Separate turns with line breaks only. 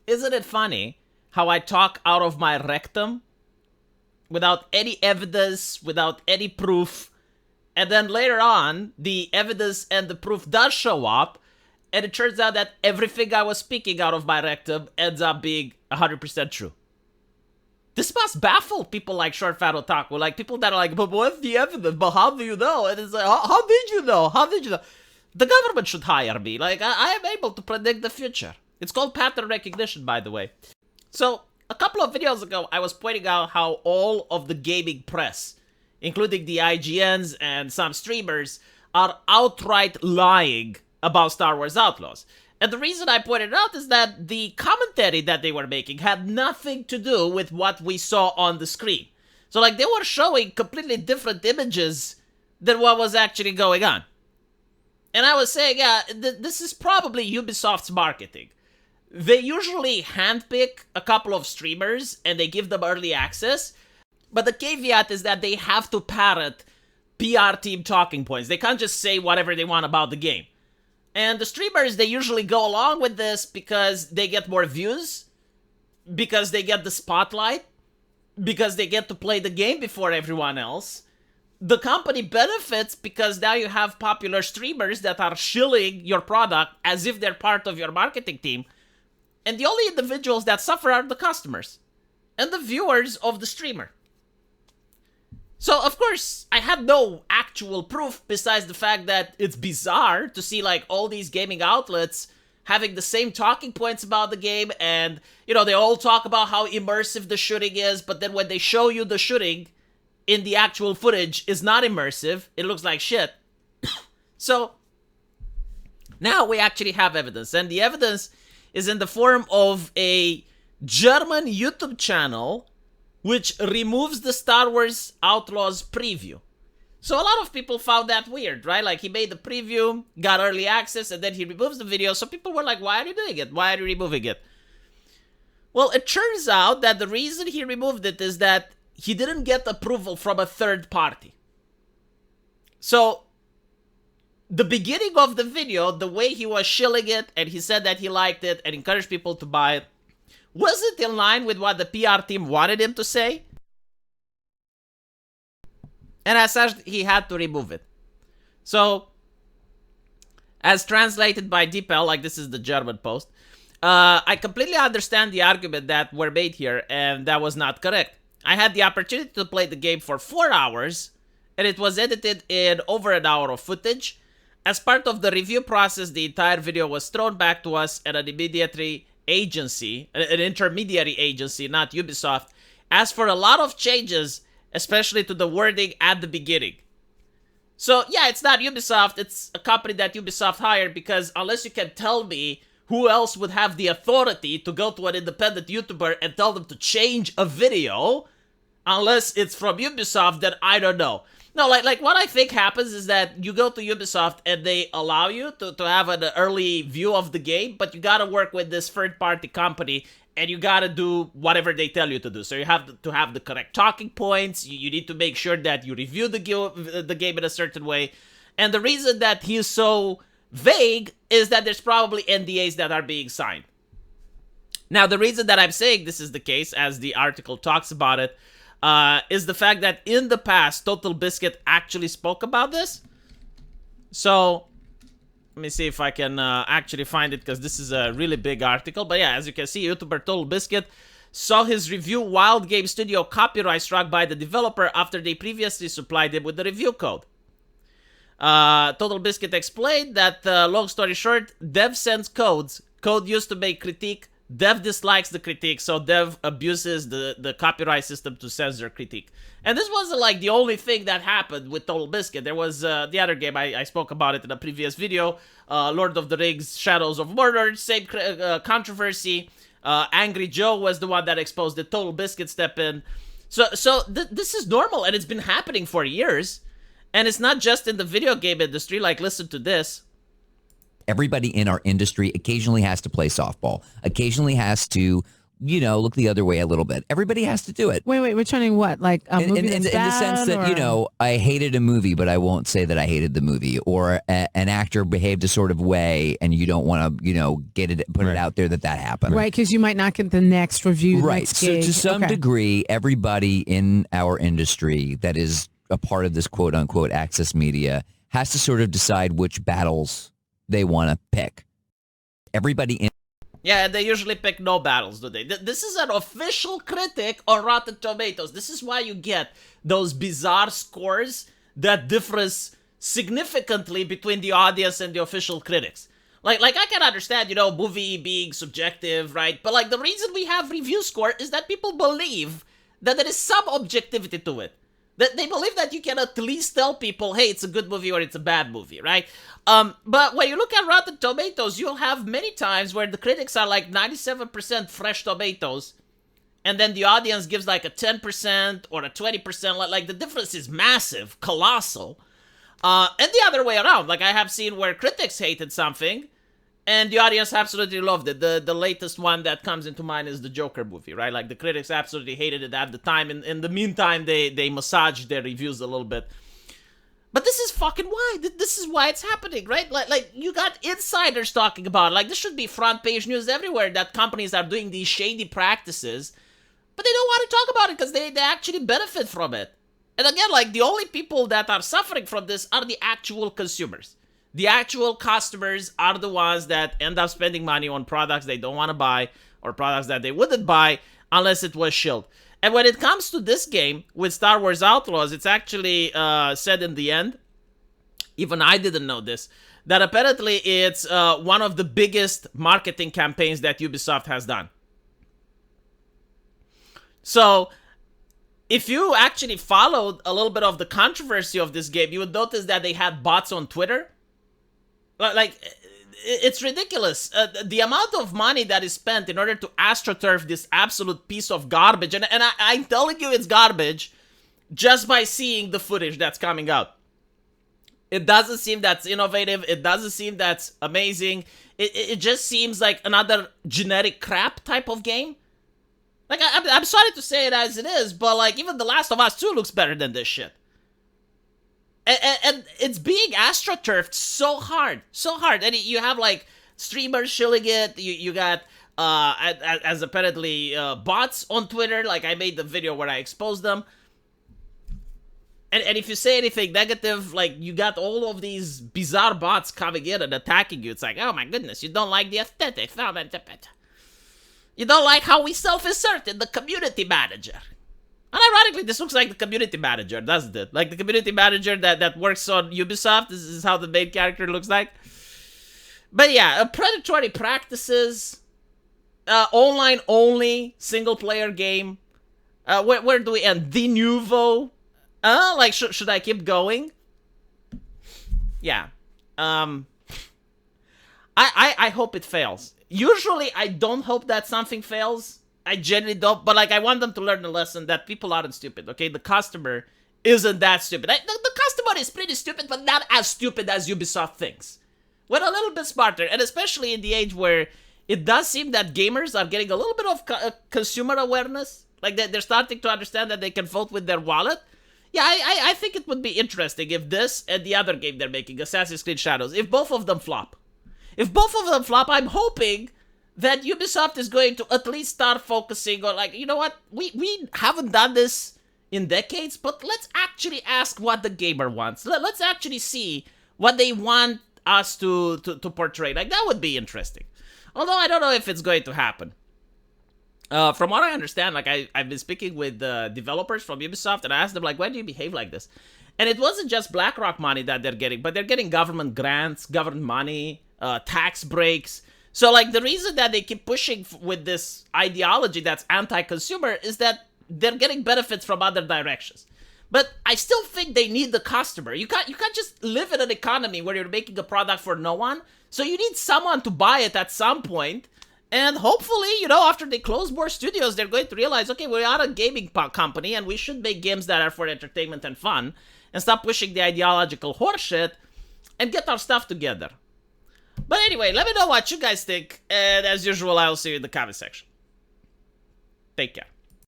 isn't it funny how I talk out of my rectum without any evidence, without any proof, and then later on, the evidence and the proof does show up, and it turns out that everything I was speaking out of my rectum ends up being 100% true. This must baffle people like Short Fat Otaku, like people that are like, but what's the evidence? But how do you know? And it's like, how did you know? How did you know? The government should hire me. Like, I am able to predict the future. It's called pattern recognition, by the way. So, a couple of videos ago, I was pointing out how all of the gaming press, including the IGNs and some streamers, are outright lying about Star Wars Outlaws. And the reason I pointed it out is that the commentary that they were making had nothing to do with what we saw on the screen. So, like, they were showing completely different images than what was actually going on. And I was saying, yeah, this is probably Ubisoft's marketing. They usually handpick a couple of streamers and they give them early access. But the caveat is that they have to parrot PR team talking points. They can't just say whatever they want about the game. And the streamers, they usually go along with this because they get more views, because they get the spotlight, because they get to play the game before everyone else. The company benefits because now you have popular streamers that are shilling your product as if they're part of your marketing team. And the only individuals that suffer are the customers and the viewers of the streamer. So, of course, I had no actual proof besides the fact that it's bizarre to see, like, all these gaming outlets having the same talking points about the game, and, you know, they all talk about how immersive the shooting is, but then when they show you the shooting in the actual footage, is not immersive. It looks like shit. So, now we actually have evidence, and the evidence is in the form of a German YouTube channel which removes the Star Wars Outlaws preview. So a lot of people found that weird, right? Like, he made the preview, got early access, and then he removes the video. So people were like, why are you doing it? Why are you removing it? Well, it turns out that the reason he removed it is that he didn't get approval from a third party. So, the beginning of the video, the way he was shilling it, and he said that he liked it and encouraged people to buy it, was it in line with what the PR team wanted him to say? And as such, he had to remove it. So, as translated by DeepL, like this is the German post, I completely understand the argument that were made here, and that was not correct. I had the opportunity to play the game for 4 hours, and it was edited in over an hour of footage. As part of the review process, the entire video was thrown back to us, and an intermediary agency, not Ubisoft, asked for a lot of changes, especially to the wording at the beginning. So, yeah, it's not Ubisoft, it's a company that Ubisoft hired, because unless you can tell me who else would have the authority to go to an independent YouTuber and tell them to change a video, unless it's from Ubisoft, then I don't know. No, like what I think happens is that you go to Ubisoft and they allow you to have an early view of the game, but you gotta work with this third-party company and you gotta do whatever they tell you to do. So you have to have the correct talking points, you need to make sure that you review the game in a certain way. And the reason that he's so vague is that there's probably NDAs that are being signed. Now, the reason that I'm saying this is the case, as the article talks about it, is the fact that in the past, Total Biscuit actually spoke about this. So, let me see if I can actually find it, because this is a really big article. But yeah, as you can see, YouTuber Total Biscuit saw his review Wild Game Studio copyright struck by the developer after they previously supplied him with the review code. Total Biscuit explained that, long story short, Dev sends codes. Code used to make critique. Dev dislikes the critique, so Dev abuses the copyright system to censor critique. And this wasn't like the only thing that happened with Total Biscuit. There was the other game, I spoke about it in a previous video, Lord of the Rings Shadows of Mordor, same controversy. Angry Joe was the one that exposed the Total Biscuit step in. So this is normal, and it's been happening for years. And it's not just in the video game industry, like listen to this.
Everybody in our industry occasionally has to play softball, occasionally has to look the other way a little bit. Everybody has to do it.
Wait, we're turning what? Like a movie
in
that's
the sense that,
or...
I hated a movie, but I won't say that I hated the movie, or an actor behaved a sort of way and you don't want to, put it out there that happened.
Right, because you might not get the next review,
Right.
next
So
gig.
to some degree, everybody in our industry that is a part of this quote unquote access media has to sort of decide which battles they want to pick. Everybody in...
Yeah, and they usually pick no battles, do they? This is an official critic on Rotten Tomatoes. This is why you get those bizarre scores that differs significantly between the audience and the official critics. Like I can understand, movie being subjective, right? But like the reason we have review score is that people believe that there is some objectivity to it. That they believe that you can at least tell people, hey, it's a good movie or it's a bad movie, right? But when you look at Rotten Tomatoes, you'll have many times where the critics are like 97% fresh tomatoes, and then the audience gives like a 10% or a 20%. Like the difference is massive, colossal. And the other way around. Like I have seen where critics hated something, and the audience absolutely loved it. The latest one that comes into mind is the Joker movie, right? Like the critics absolutely hated it at the time. In the meantime, they massaged their reviews a little bit. But this is fucking why. This is why it's happening, right? Like you got insiders talking about it. Like this should be front page news everywhere that companies are doing these shady practices. But they don't want to talk about it because they actually benefit from it. And again, like the only people that are suffering from this are the actual consumers. The actual customers are the ones that end up spending money on products they don't want to buy or products that they wouldn't buy unless it was shilled. And when it comes to this game with Star Wars Outlaws, it's actually said in the end, even I didn't know this, that apparently it's one of the biggest marketing campaigns that Ubisoft has done. So if you actually followed a little bit of the controversy of this game, you would notice that they had bots on Twitter. Like, it's ridiculous. The amount of money that is spent in order to astroturf this absolute piece of garbage, and I'm telling you it's garbage just by seeing the footage that's coming out. It doesn't seem that's innovative. It doesn't seem that's amazing. It just seems like another generic crap type of game. Like, I'm sorry to say it as it is, but like, even The Last of Us 2 looks better than this shit. And it's being astroturfed so hard. And you have like streamers shilling it. You got as apparently bots on Twitter. Like I made the video where I exposed them. And if you say anything negative, like you got all of these bizarre bots coming in and attacking you. It's like, oh my goodness, you don't like the aesthetic. You don't like how we self-inserted the community manager. And ironically, this looks like the community manager, doesn't it? Like the community manager that works on Ubisoft. This is how the main character looks like. But yeah, predatory practices, online-only single-player game. Where do we end? De Nouveau. Like, should I keep going? Yeah. I hope it fails. Usually, I don't hope that something fails. I genuinely don't, but like I want them to learn the lesson that people aren't stupid, okay? The customer isn't that stupid. The customer is pretty stupid, but not as stupid as Ubisoft thinks. We're a little bit smarter, and especially in the age where it does seem that gamers are getting a little bit of consumer awareness. Like they're starting to understand that they can vote with their wallet. Yeah, I think it would be interesting if this and the other game they're making, Assassin's Creed Shadows, if both of them flop. If both of them flop, I'm hoping that Ubisoft is going to at least start focusing on, like, you know what? We haven't done this in decades, but let's actually ask what the gamer wants. Let's actually see what they want us to portray. Like, that would be interesting. Although I don't know if it's going to happen. From what I understand, like, I've been speaking with developers from Ubisoft, and I asked them, like, why do you behave like this? And it wasn't just BlackRock money that they're getting, but they're getting government grants, government money, tax breaks. So, like, the reason that they keep pushing with this ideology that's anti-consumer is that they're getting benefits from other directions. But I still think they need the customer. You can't just live in an economy where you're making a product for no one. So you need someone to buy it at some point. And hopefully, after they close more studios, they're going to realize, okay, we are a gaming company and we should make games that are for entertainment and fun and stop pushing the ideological horseshit and get our stuff together. But anyway, let me know what you guys think, and as usual, I will see you in the comment section. Take care.